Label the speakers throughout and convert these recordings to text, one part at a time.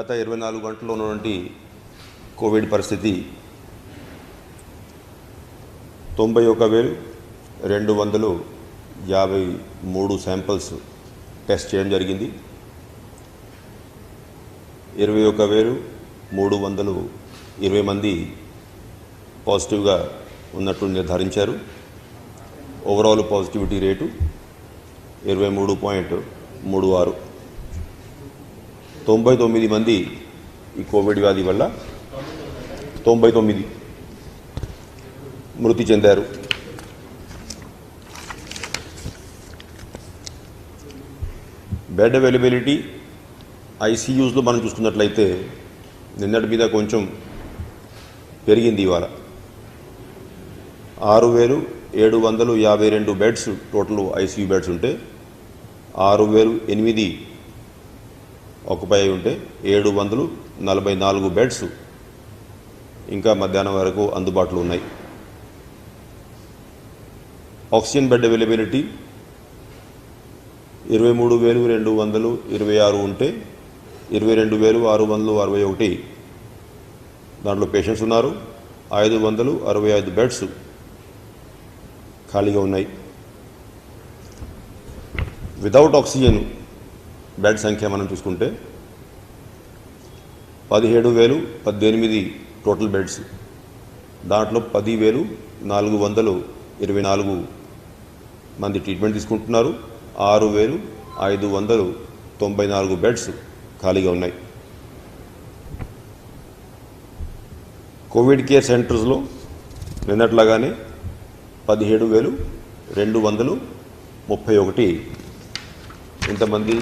Speaker 1: గత 24 గంటల్లో ఉన్నటువంటి కోవిడ్ పరిస్థితి 91,253 శాంపిల్స్ టెస్ట్ చేయడం జరిగింది. 21,320 మంది పాజిటివ్గా ఉన్నట్టు నిర్ధారించారు. Overall positivity rate 23.36. 99 మంది ఈ కోవిడ్ వ్యాధి వల్ల 99 మృతి చెందారు. బెడ్ అవైలబిలిటీ ఐసీయూస్లో మనం చూసుకున్నట్లయితే నిన్నటి మీద కొంచెం పెరిగింది. ఇవాళ 6,752 బెడ్స్ టోటల్ ఐసీయూ బెడ్స్ ఉంటే 6,008 ఆక్యుపై అయి ఉంటే 744 బెడ్స్ ఇంకా మధ్యాహ్నం వరకు అందుబాటులో ఉన్నాయి. ఆక్సిజన్ బెడ్ అవైలబిలిటీ 23,226 ఉంటే 22,661 దాంట్లో పేషెంట్స్ ఉన్నారు. 565 బెడ్స్ ఖాళీగా ఉన్నాయి. వితౌట్ ఆక్సిజన్ బెడ్ సంఖ్య మనం చూసుకుంటే 17,018 టోటల్ బెడ్స్, దాంట్లో 10,424 మంది ట్రీట్మెంట్ తీసుకుంటున్నారు. 6,594 బెడ్స్ ఖాళీగా ఉన్నాయి. కోవిడ్ కేర్ సెంటర్స్లో నిన్నట్లాగానే 17,231 ఇంతమంది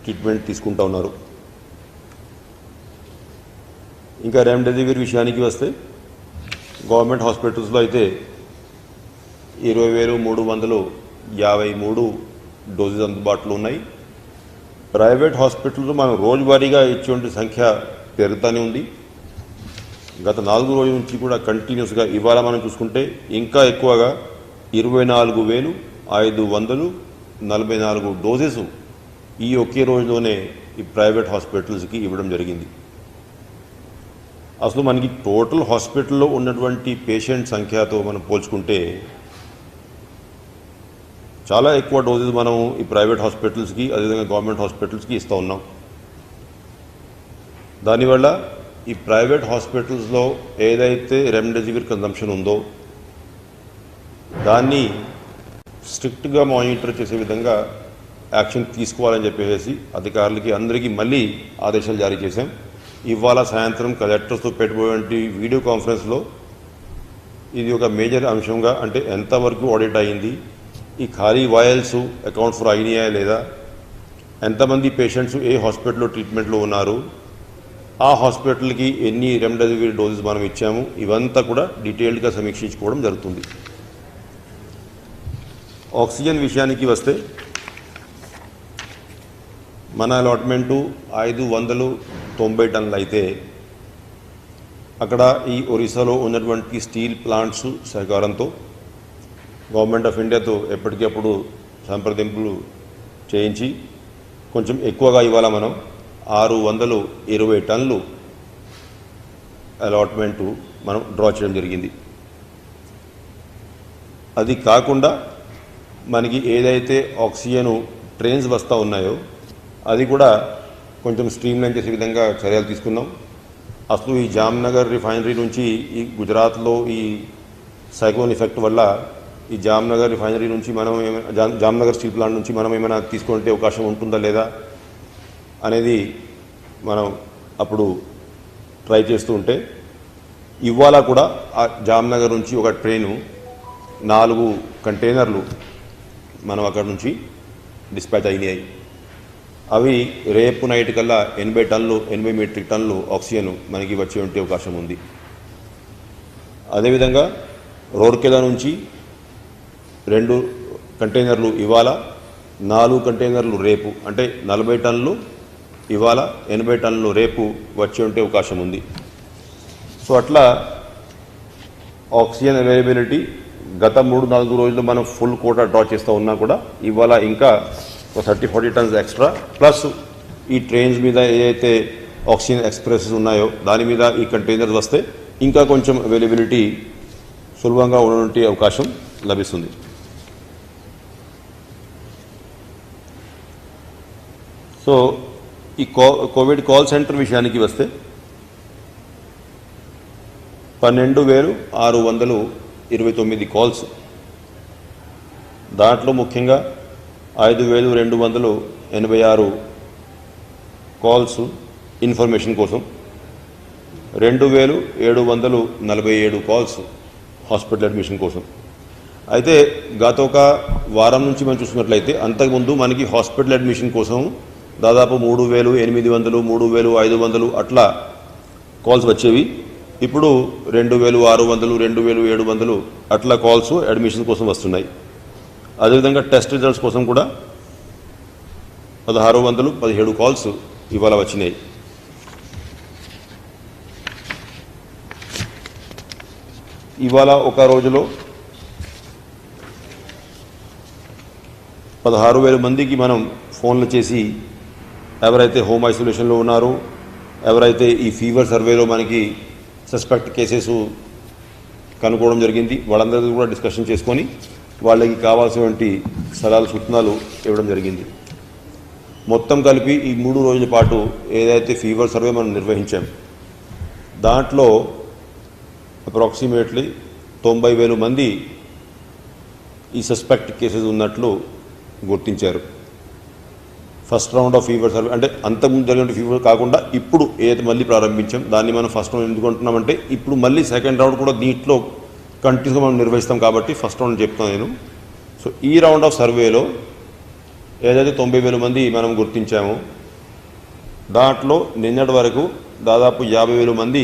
Speaker 1: ట్రీట్మెంట్ తీసుకుంటూ ఉన్నారు. ఇంకా రెమ్డెసివిర్ విషయానికి వస్తే గవర్నమెంట్ హాస్పిటల్స్లో అయితే 20,353 డోసెస్ అందుబాటులో ఉన్నాయి. ప్రైవేట్ హాస్పిటల్లో మనం రోజువారీగా ఇచ్చే సంఖ్య పెరుగుతూనే ఉంది. గత 4 రోజుల నుంచి కూడా కంటిన్యూస్గా ఇవాళ మనం చూసుకుంటే ఇంకా ఎక్కువగా 24,544 డోసెస్ ఈ ఒకే రోజులోనే ఈ ప్రైవేట్ హాస్పిటల్స్కి ఇవ్వడం జరిగింది. అసలు మనకి టోటల్ హాస్పిటల్లో ఉన్నటువంటి పేషెంట్ సంఖ్యతో మనం పోల్చుకుంటే చాలా ఎక్కువ డోసెస్ మనం ఈ ప్రైవేట్ హాస్పిటల్స్కి అదేవిధంగా గవర్నమెంట్ హాస్పిటల్స్కి ఇస్తూ ఉన్నాం. దానివల్ల ఈ ప్రైవేట్ హాస్పిటల్స్లో ఏదైతే రెమ్డెసివిర్ కన్జంప్షన్ ఉందో దాన్ని స్ట్రిక్ట్గా మానిటర్ చేసే విధంగా యాక్షన్ తీసుకోవాలని చెప్పేసి అధికారులకి అందరికీ మళ్ళీ ఆదేశాలు జారీ చేశాం. ఇవాళ సాయంత్రం కలెక్టర్స్తో పెట్టబోయే వీడియో కాన్ఫరెన్స్లో ఇది ఒక మేజర్ అంశంగా, అంటే ఎంతవరకు ఆడిట్ అయింది, ఈ ఖాళీ వాయల్స్ అకౌంట్ ఫర్ అయినాయా లేదా, ఎంతమంది పేషెంట్స్ ఏ హాస్పిటల్లో ట్రీట్మెంట్లో ఉన్నారు, ఆ హాస్పిటల్కి ఎన్ని రెమ్డెసివిర్ డోసెస్ మనం ఇచ్చాము, ఇవంతా కూడా డీటెయిల్డ్గా సమీక్షించుకోవడం జరుగుతుంది. ఆక్సిజన్ విషయానికి వస్తే మన అలాట్మెంటు 590 టన్నులు అయితే అక్కడ ఈ ఒరిస్సాలో ఉన్నటువంటి స్టీల్ ప్లాంట్స్ సహకారంతో గవర్నమెంట్ ఆఫ్ ఇండియాతో ఎప్పటికప్పుడు సంప్రదింపులు చేయించి కొంచెం ఎక్కువగా ఇవాళ మనం 620 టన్నులు అలాట్మెంటు మనం డ్రా చేయడం జరిగింది. అది కాకుండా మనకి ఏదైతే ఆక్సిజన్ ట్రైన్స్ వస్తూ ఉన్నాయో అది కూడా కొంచెం స్ట్రీమ్లైన్ చేసే విధంగా చర్యలు తీసుకున్నాం. అసలు ఈ జామ్నగర్ రిఫైనరీ నుంచి ఈ గుజరాత్లో ఈ సైక్లోన్ ఎఫెక్ట్ వల్ల ఈ జామ్నగర్ రిఫైనరీ నుంచి మనం జామ్నగర్ స్టీల్ ప్లాంట్ నుంచి మనం ఏమైనా తీసుకుంటే అవకాశం ఉంటుందా లేదా అనేది మనం అప్పుడు ట్రై చేస్తూ ఉంటే ఇవాళ కూడా ఆ జామ్నగర్ నుంచి ఒక ట్రైను 4 కంటైనర్లు మనం అక్కడ నుంచి డిస్పాచ్ అయినాయి. అవి రేపు నైట్ కల్లా 80 మెట్రిక్ టన్నులు ఆక్సిజన్ మనకి వచ్చే అవకాశం ఉంది. అదేవిధంగా రూర్కెలా నుంచి 2 కంటైనర్లు ఇవాళ, 4 కంటైనర్లు రేపు, అంటే 40 టన్నులు ఇవాళ, 80 టన్నులు రేపు వచ్చే అవకాశం ఉంది. సో అట్లా ఆక్సిజన్ అవైలబిలిటీ గత 3-4 రోజులు మనం ఫుల్ కోటా డ్రా చేస్తూ ఉన్నా కూడా ఇవాళ ఇంకా 30-40 టన్స్ ఎక్స్ట్రా, ప్లస్ ఈ ట్రైన్స్ మీద ఏదైతే ఆక్సిజన్ ఎక్స్ప్రెసెస్ ఉన్నాయో దాని మీద ఈ కంటైనర్స్ వస్తే ఇంకా కొంచెం అవైలబిలిటీ సులభంగా ఉండడానికి అవకాశం లభిస్తుంది. సో ఈ కోవిడ్ కాల్ సెంటర్ విషయానికి వస్తే 12,629 కాల్స్, దాంట్లో ముఖ్యంగా 5,286 కాల్స్ ఇన్ఫర్మేషన్ కోసం, 2,747 కాల్స్ హాస్పిటల్ అడ్మిషన్ కోసం. అయితే గత ఒక వారం నుంచి మనం చూసుకున్నట్లయితే అంతకుముందు మనకి హాస్పిటల్ అడ్మిషన్ కోసం దాదాపు 3,800, 3,500 అట్లా కాల్స్ వచ్చేవి. ఇప్పుడు 2,600, 2,700 అట్లా కాల్స్ అడ్మిషన్ కోసం వస్తున్నాయి. అదేవిధంగా టెస్ట్ రిజల్ట్స్ కోసం కూడా 1,617 కాల్స్ ఇవాళ వచ్చినాయి. ఇవాళ ఒక రోజులో 16,000 మందికి మనం ఫోన్లు చేసి ఎవరైతే హోమ్ ఐసోలేషన్లో ఉన్నారో, ఎవరైతే ఈ ఫీవర్ సర్వేలో మనకి సస్పెక్ట్ కేసెస్ కనుక్కోవడం జరిగింది, వాళ్ళందరితో కూడా డిస్కషన్ చేసుకొని వాళ్ళకి కావాల్సినటువంటి సలహాలు సూచనలు ఇవ్వడం జరిగింది. మొత్తం కలిపి ఈ 3 రోజుల పాటు ఏదైతే ఫీవర్ సర్వే మనం నిర్వహించాం దాంట్లో అప్రాక్సిమేట్లీ 90,000 మంది ఈ సస్పెక్ట్ కేసెస్ ఉన్నట్లు గుర్తించారు. First round of fever survey అంటే అంతకుముందు జరిగిన ఫీవర్ కాకుండా ఇప్పుడు ఏదైతే మళ్ళీ ప్రారంభించాం దాన్ని మనం ఫస్ట్ రౌండ్ ఎందుకు అంటున్నామంటే ఇప్పుడు మళ్ళీ సెకండ్ రౌండ్ కూడా దీంట్లో కంటిన్యూస్గా మనం నిర్వహిస్తాం కాబట్టి ఫస్ట్ రౌండ్ చెప్తాను నేను. సో ఈ రౌండ్ ఆఫ్ సర్వేలో ఏదైతే 90,000 మంది మనం గుర్తించామో దాంట్లో నిన్నటి వరకు దాదాపు 50,000 మంది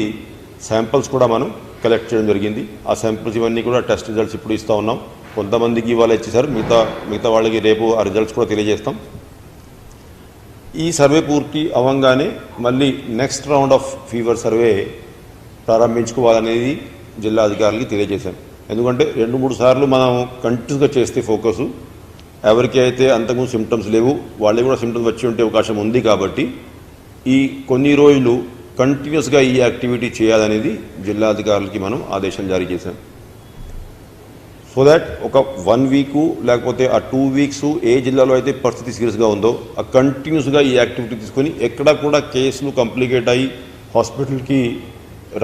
Speaker 1: శాంపిల్స్ కూడా మనం కలెక్ట్ చేయడం జరిగింది. ఆ శాంపిల్స్ ఇవన్నీ కూడా టెస్ట్ రిజల్ట్స్ ఇప్పుడు ఇస్తూ ఉన్నాం. కొంతమందికి ఇవాళ ఇచ్చేసారు, మిగతా వాళ్ళకి రేపు ఆ రిజల్ట్స్ కూడా తెలియజేస్తాం. ఈ సర్వే పూర్తి అవ్వగానే మళ్ళీ next round of fever survey ప్రారంభించుకోవాలనేది జిల్లా అధికారులకి తెలియజేశాం. ఎందుకంటే 2-3 సార్లు మనం కంటిన్యూస్గా చేస్తే ఫోకస్ ఎవరికి అయితే అంతకుముందు సిమ్టమ్స్ లేవు వాళ్ళకి కూడా సిమ్టమ్స్ వచ్చి ఉంటే అవకాశం ఉంది. కాబట్టి ఈ కొన్ని రోజులు కంటిన్యూస్గా ఈ యాక్టివిటీ చేయాలనేది జిల్లా అధికారులకి మనం ఆదేశాలు జారీ చేశాం. సో దాట్ ఒక 1 వీక్ లేకపోతే ఆ 2 వీక్స్ ఏ జిల్లాలో అయితే పరిస్థితి సీరియస్గా ఉందో ఆ కంటిన్యూస్గా ఈ యాక్టివిటీ తీసుకొని ఎక్కడ కూడా కేసులు కాంప్లికేట్ అయ్యి హాస్పిటల్కి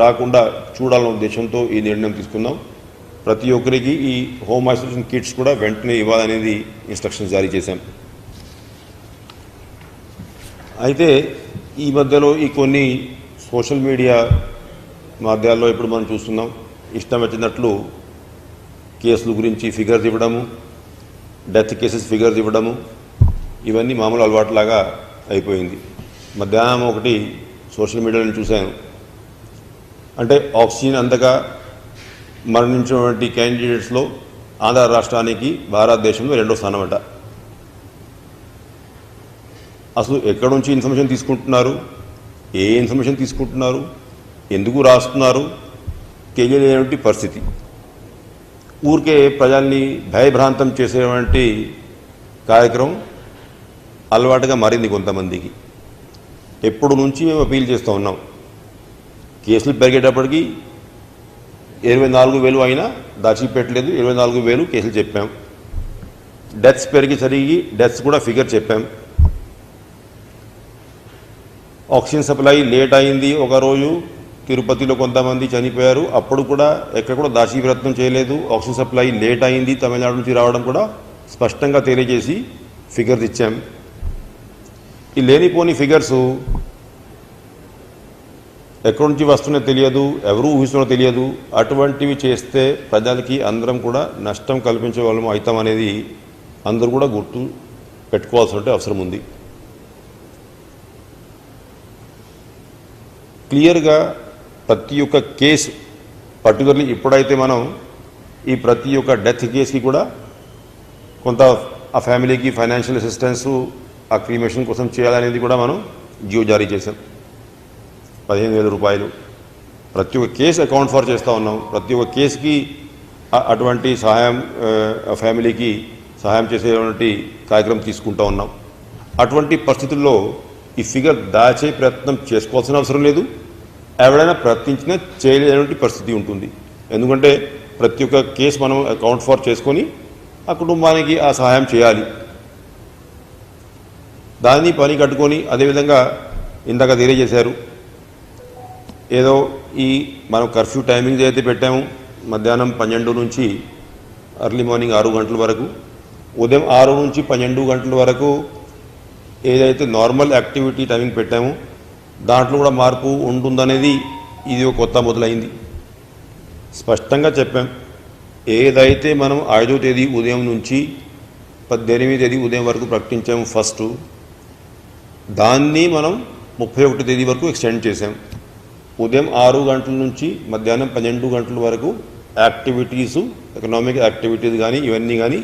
Speaker 1: రాకుండా చూడాలనే ఉద్దేశంతో ఈ నిర్ణయం తీసుకున్నాం. ప్రతి ఒక్కరికి ఈ హోమ్ ఐసోలేషన్ కిట్స్ కూడా వెంటనే ఇవ్వాలనేది ఇన్స్ట్రక్షన్స్ జారీ చేశాం. అయితే ఈ మధ్యలో ఈ కొన్ని సోషల్ మీడియా మాధ్యాల్లో ఇప్పుడు మనం చూస్తున్నాం ఇష్టం వచ్చినట్లు కేసుల గురించి ఫిగర్స్ ఇవ్వడము, డెత్ కేసెస్ ఫిగర్స్ ఇవ్వడము, ఇవన్నీ మామూలు అలవాటులాగా అయిపోయింది. మధ్యాహ్నం ఒకటి సోషల్ మీడియాలో చూశాను, అంటే ఆక్సిజన్ అందగా మరణించినటువంటి క్యాండిడేట్స్లో ఆంధ్ర రాష్ట్రానికి భారతదేశంలో 2వ స్థానం అట. అసలు ఎక్కడి నుంచి ఇన్ఫర్మేషన్ తీసుకుంటున్నారు, ఏ ఇన్ఫర్మేషన్ తీసుకుంటున్నారు, ఎందుకు రాస్తున్నారు తెలియలేనటువంటి పరిస్థితి. ఊరికే ప్రజల్ని భయభ్రాంతం చేసేటువంటి కార్యక్రమం అలవాటుగా మారింది కొంతమందికి. ఎప్పుడు నుంచి మేము అపీల్ చేస్తూ ఉన్నాం, కేసులు పెరిగేటప్పటికి 24,000 అయినా దాచిపెట్టలేదు, 24,000 కేసులు చెప్పాం. డెత్స్ పెరిగి డెత్స్ కూడా ఫిగర్ చెప్పాం. ఆక్సిజన్ సప్లై లేట్ అయింది, ఒకరోజు తిరుపతిలో కొంతమంది చనిపోయారు, అప్పుడు కూడా ఎక్కడ కూడా దాచి ప్రయత్నం చేయలేదు. ఆక్సిజన్ సప్లై లేట్ అయింది, తమిళనాడు నుంచి రావడం కూడా స్పష్టంగా తెలియజేసి ఫిగర్స్ ఇచ్చాం. ఈ లేనిపోని ఫిగర్స్ ఎక్కడి నుంచి వస్తున్నో తెలియదు, ఎవరు ఊహిస్తున్నో తెలియదు. అటువంటివి చేస్తే ప్రజలకి అందరం కూడా నష్టం కల్పించే వాళ్ళం అవుతాం అనేది అందరూ కూడా గుర్తు పెట్టుకోవాల్సిన అవసరం ఉంది. క్లియర్గా ప్రతి ఒక్క కేసు, పర్టికులర్లీ ఇప్పుడైతే మనం ఈ ప్రతి ఒక్క డెత్ కేసుకి కూడా కొంత ఆ ఫ్యామిలీకి ఫైనాన్షియల్ అసిస్టెన్సు ఆ క్రీమేషన్ కోసం చేయాలనేది కూడా మనం జియో జారీ చేశాం. 15,000 రూపాయలు ప్రతి ఒక్క కేసు అకౌంట్ ఫర్ చేస్తూ ఉన్నాం. ప్రతి ఒక్క కేసుకి అటువంటి సహాయం ఫ్యామిలీకి సహాయం చేసేటువంటి కార్యక్రమం తీసుకుంటూ ఉన్నాం. అటువంటి పరిస్థితుల్లో ఈ ఫిగర్ దాచే ప్రయత్నం చేసుకోవాల్సిన అవసరం లేదు. ఎవరైనా ప్రయత్నించినా చేయలేనటువంటి పరిస్థితి ఉంటుంది. ఎందుకంటే ప్రతి ఒక్క కేసు మనం అకౌంట్ ఫర్ చేసుకొని ఆ కుటుంబానికి ఆ సహాయం చేయాలి. దాన్ని పని కట్టుకొని అదేవిధంగా ఇందాక తెలియజేశారు, ఏదో ఈ మనం కర్ఫ్యూ టైమింగ్స్ అయితే పెట్టాము, మధ్యాహ్నం 12 నుంచి ఎర్లీ మార్నింగ్ 6 గంటల వరకు, ఉదయం 6 నుంచి 12 గంటల వరకు ఏదైతే నార్మల్ యాక్టివిటీ టైమింగ్ పెట్టామో దాంట్లో కూడా మార్పు ఉంటుందనేది ఇది ఒక కొత్త మొదలైంది. స్పష్టంగా చెప్పాం, ఏదైతే మనం 5వ తేదీ ఉదయం నుంచి 18వ తేదీ ఉదయం వరకు ప్రకటించాము ఫస్ట్, దాన్ని మనం 31వ తేదీ వరకు ఎక్స్టెండ్ చేశాం. ఉదయం 6 గంటల నుంచి మధ్యాహ్నం 12 గంటల వరకు యాక్టివిటీసు, ఎకనామిక్ యాక్టివిటీస్ కానీ ఇవన్నీ కానీ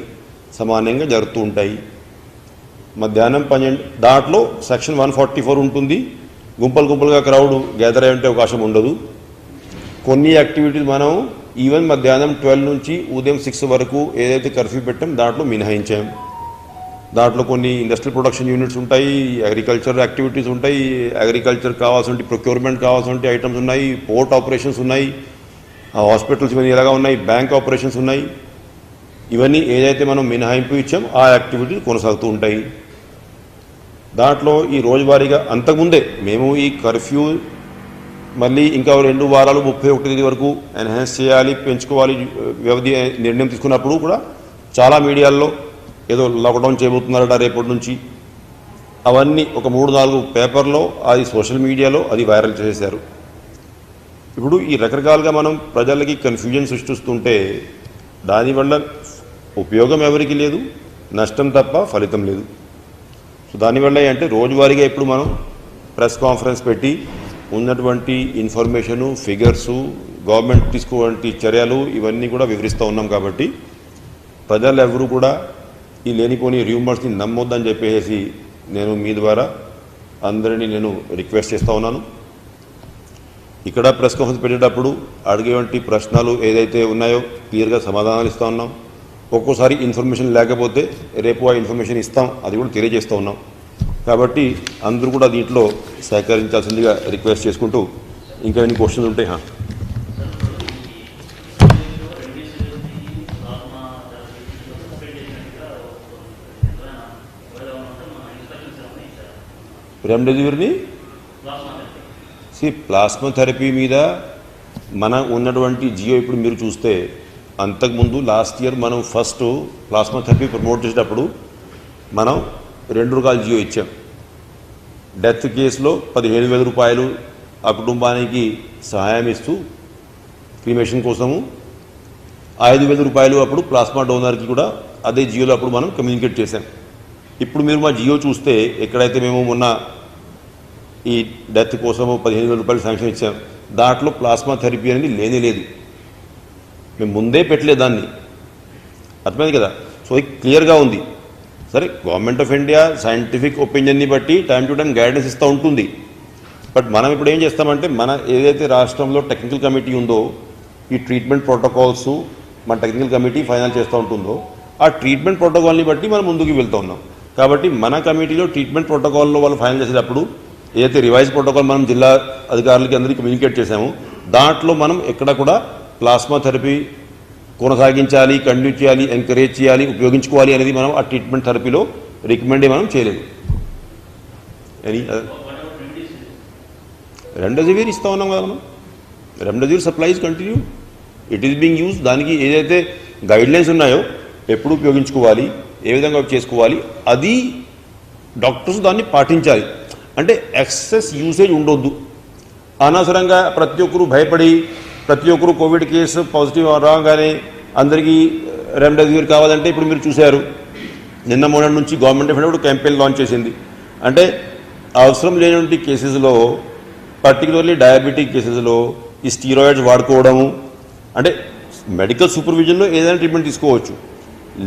Speaker 1: సమానంగా జరుగుతూ ఉంటాయి. మధ్యాహ్నం 12 దాంట్లో సెక్షన్ 144 ఉంటుంది. గుంపలుగా క్రౌడ్ గ్యాదర్ అయ్యే అవకాశం ఉండదు. కొన్ని యాక్టివిటీస్ మనం ఈవెన్ మధ్యాహ్నం 12 నుంచి ఉదయం 6 వరకు ఏదైతే కర్ఫ్యూ పెట్టాం దాంట్లో మినహాయించాం. దాంట్లో కొన్ని ఇండస్ట్రియల్ ప్రొడక్షన్ యూనిట్స్ ఉంటాయి, అగ్రికల్చర్ యాక్టివిటీస్ ఉంటాయి, అగ్రికల్చర్ కావాల్సిన ప్రొక్యూర్మెంట్ కావాల్సిన ఐటమ్స్ ఉన్నాయి, పోర్ట్ ఆపరేషన్స్ ఉన్నాయి, హాస్పిటల్స్ ఇవన్నీ ఎలాగా ఉన్నాయి, బ్యాంక్ ఆపరేషన్స్ ఉన్నాయి. ఇవన్నీ ఏదైతే మనం మినహాయింపు ఇచ్చాం ఆ యాక్టివిటీ కొనసాగుతూ ఉంటాయి. దాంట్లో ఈ రోజువారీగా అంతకుముందే మేము ఈ కర్ఫ్యూ మళ్ళీ ఇంకా 2 వారాలు 31వ తేదీ వరకు ఎన్హాన్స్ చేయాలి, పెంచుకోవాలి వ్యవధి నిర్ణయం తీసుకున్నప్పుడు కూడా చాలా మీడియాల్లో ఏదో లాక్డౌన్ చేయబోతున్నారట రేపటి నుంచి, అవన్నీ ఒక 3-4 పేపర్లో, అది సోషల్ మీడియాలో అది వైరల్ చేశారు. ఇప్పుడు ఈ రకరకాలుగా మనం ప్రజలకి కన్ఫ్యూజన్ సృష్టిస్తుంటే దానివల్ల ఉపయోగం ఎవరికి లేదు, నష్టం తప్ప ఫలితం లేదు. సో దానివల్ల అంటే రోజువారీగా ఇప్పుడు మనం ప్రెస్ కాన్ఫరెన్స్ పెట్టి ఉన్నటువంటి ఇన్ఫర్మేషను, ఫిగర్సు, గవర్నమెంట్ తీసుకునే చర్యలు ఇవన్నీ కూడా వివరిస్తూ ఉన్నాం. కాబట్టి ప్రజలు ఎవరు కూడా ఈ లేనిపోని రూమర్స్ని నమ్మొద్దని చెప్పేసి నేను మీ ద్వారా అందరినీ నేను రిక్వెస్ట్ చేస్తూ ఉన్నాను. ఇక్కడ ప్రెస్ కాన్ఫరెన్స్ పెట్టేటప్పుడు అడిగేటువంటి ప్రశ్నలు ఏదైతే ఉన్నాయో క్లియర్గా సమాధానాలు ఇస్తూ ఉన్నాం. ఒక్కోసారి ఇన్ఫర్మేషన్ లేకపోతే రేపు ఆ ఇన్ఫర్మేషన్ ఇస్తాం, అది కూడా తెలియజేస్తూ ఉన్నాం. కాబట్టి అందరూ కూడా దీంట్లో సహకరించాల్సిందిగా రిక్వెస్ట్ చేసుకుంటూ ఇంకా ఎన్ని క్వశ్చన్స్ ఉంటాయి. రెమ్డెసివిర్ని ప్లాస్మా థెరపీ మీద మన ఉన్నటువంటి జియో ఇప్పుడు మీరు చూస్తే అంతకుముందు లాస్ట్ ఇయర్ మనం ఫస్ట్ ప్లాస్మా థెరపీ ప్రమోట్ చేసేటప్పుడు మనం 2 రకాల జియో ఇచ్చాం. డెత్ కేసులో 15,000 రూపాయలు ఆ కుటుంబానికి సహాయం ఇస్తూ క్రిమేషన్ కోసము, 5,000 రూపాయలు అప్పుడు ప్లాస్మా డోనర్కి కూడా అదే జియోలో అప్పుడు మనం కమ్యూనికేట్ చేశాం. ఇప్పుడు మీరు మా జియో చూస్తే ఎక్కడైతే మేము మొన్న ఈ డెత్ కోసము 15,000 రూపాయలు శాంక్షన్ ఇచ్చాం, దాంట్లో ప్లాస్మా థెరపీ అనేది లేనే లేదు. మేము ముందే పెట్టలేదు దాన్ని, అర్థమైంది కదా. సో ఇది క్లియర్గా ఉంది. సరే, గవర్నమెంట్ ఆఫ్ ఇండియా సైంటిఫిక్ ఒపీనియన్ని బట్టి టైం టు టైం గైడెన్స్ ఇస్తూ ఉంటుంది. బట్ మనం ఇప్పుడు ఏం చేస్తామంటే మన ఏదైతే రాష్ట్రంలో టెక్నికల్ కమిటీ ఉందో ఈ ట్రీట్మెంట్ ప్రోటోకాల్స్ మన టెక్నికల్ కమిటీ ఫైనల్ చేస్తూ ఉంటుందో ఆ ట్రీట్మెంట్ ప్రోటోకాల్ని బట్టి మనం ముందుకు వెళ్తూ ఉన్నాం. కాబట్టి మన కమిటీలో ట్రీట్మెంట్ ప్రోటోకాల్లో వాళ్ళు ఫైనల్ చేసేటప్పుడు ఏదైతే రివైజ్ ప్రోటోకాల్ మనం జిల్లా అధికారులకి అందరికీ కమ్యూనికేట్ చేశామో దాంట్లో మనం ఎక్కడ కూడా ప్లాస్మా థెరపీ కొనసాగించాలి, కంటిన్యూ చేయాలి, ఎంకరేజ్ చేయాలి, ఉపయోగించుకోవాలి అనేది మనం ఆ ట్రీట్మెంట్ థెరపీలో రికమెండ్ మనం చేయలేదు. రెమ్డెసివిర్ ఇస్తూ ఉన్నాం కదా మనం. Remdesivir supplies continue, it is being use. దానికి ఏదైతే గైడ్లైన్స్ ఉన్నాయో ఎప్పుడు ఉపయోగించుకోవాలి, ఏ విధంగా చేసుకోవాలి, అది డాక్టర్స్ దాన్ని పాటించాలి. అంటే ఎక్సెస్ యూసేజ్ ఉండొద్దు. అనవసరంగా ప్రతి ఒక్కరు భయపడి ప్రతి ఒక్కరు కోవిడ్ కేసు పాజిటివ్ రాగానే అందరికీ రెమ్డెసివిర్ కావాలంటే ఇప్పుడు మీరు చూశారు నిన్న మొన్నటి నుంచి government of India campaign launch చేసింది. అంటే అవసరం లేనటువంటి కేసెస్లో, పర్టికులర్లీ డయాబెటిక్ కేసెస్లో ఈ స్టీరాయిడ్స్ వాడుకోవడము, అంటే మెడికల్ సూపర్విజన్లో ఏదైనా ట్రీట్మెంట్ తీసుకోవచ్చు.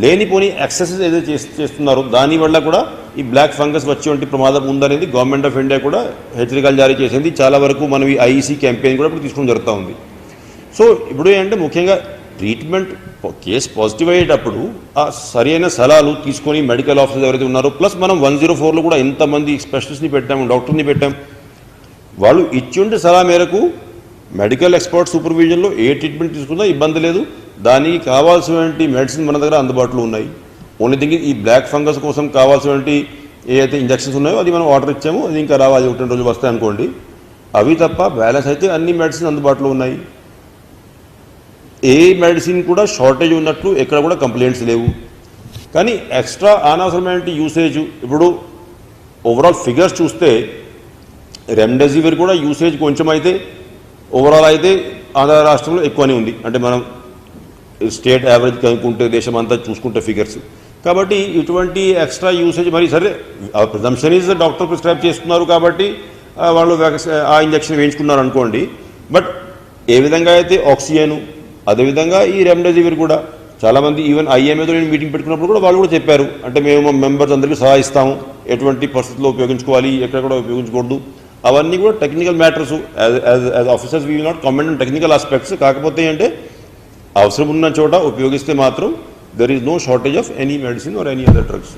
Speaker 1: లేనిపోని ఎక్సెసెస్ ఏదైతే చేస్తున్నారో దానివల్ల కూడా ఈ బ్లాక్ ఫంగస్ వచ్చేటువంటి ప్రమాదం ఉందనేది గవర్నమెంట్ ఆఫ్ ఇండియా కూడా హెచ్చరికలు జారీ చేసింది. చాలా వరకు మనం ఈ ఐఈసీ క్యాంపెయిన్ కూడా ఇప్పుడు తీసుకోవడం జరుగుతూ ఉంది. సో ఇప్పుడు ఏంటంటే ముఖ్యంగా ట్రీట్మెంట్ కేసు పాజిటివ్ అయ్యేటప్పుడు ఆ సరైన సలహాలు తీసుకొని మెడికల్ ఆఫీసర్ ఎవరైతే ఉన్నారో, ప్లస్ మనం 104లో కూడా ఎంతమంది స్పెషలిస్ట్ని పెట్టాము, డాక్టర్ని పెట్టాం, వాళ్ళు ఇచ్చిండే సలహా మేరకు మెడికల్ ఎక్స్పర్ట్ సూపర్విజన్లో ఏ ట్రీట్మెంట్ తీసుకున్నా ఇబ్బంది లేదు. దానికి కావాల్సినటువంటి మెడిసిన్ మన దగ్గర అందుబాటులో ఉన్నాయి. ఓన్లీ థింగ్ ఈ బ్లాక్ ఫంగస్ కోసం కావాల్సినటువంటి ఏదైతే ఇంజెక్షన్స్ ఉన్నాయో అది మనం ఆర్డర్ ఇచ్చామో అది ఇంకా రావాలి, 1-2 రోజులు వస్తాయి అనుకోండి. అవి తప్ప బ్యాలెన్స్ అయితే అన్ని మెడిసిన్ అందుబాటులో ఉన్నాయి. ఏ మెడిసిన్ కూడా షార్టేజ్ ఉన్నట్లు ఎక్కడ కూడా కంప్లైంట్స్ లేవు. కానీ ఎక్స్ట్రా అనవసరమైన యూసేజ్, ఇప్పుడు ఓవరాల్ ఫిగర్స్ చూస్తే రెమ్డెసివిర్ కూడా యూసేజ్ కొంచెం అయితే ఓవరాల్ అయితే ఆంధ్ర రాష్ట్రంలో ఎక్కువనే ఉంది. అంటే మనం స్టేట్ యావరేజ్ కనుక్కుంటే దేశం అంతా చూసుకుంటే ఫిగర్స్. కాబట్టి ఇటువంటి ఎక్స్ట్రా యూసేజ్ మరి సరే ప్రిజంప్షన్ ఈజ్ డాక్టర్ ప్రిస్క్రైబ్ చేస్తున్నారు కాబట్టి వాళ్ళు ఆ ఇంజక్షన్ వేయించుకున్నారు అనుకోండి. బట్ ఏ విధంగా అయితే ఆక్సిజన్, అదేవిధంగా ఈ రెమ్డెసివిర్ కూడా చాలామంది ఈవెన్ ఐఎంఏతో నేను మీటింగ్ పెట్టుకున్నప్పుడు కూడా వాళ్ళు కూడా చెప్పారు, అంటే మేము మెంబర్స్ అందరికీ సలహా ఇస్తాము ఎటువంటి పరిస్థితుల్లో ఉపయోగించుకోవాలి, ఎక్కడ కూడా ఉపయోగించకూడదు. అవన్నీ కూడా technical matters. As officers we will not comment on technical aspects. కాకపోతే అంటే అవసరం ఉన్న చోట ఉపయోగిస్తే మాత్రం there is no shortage of any medicine or any other drugs.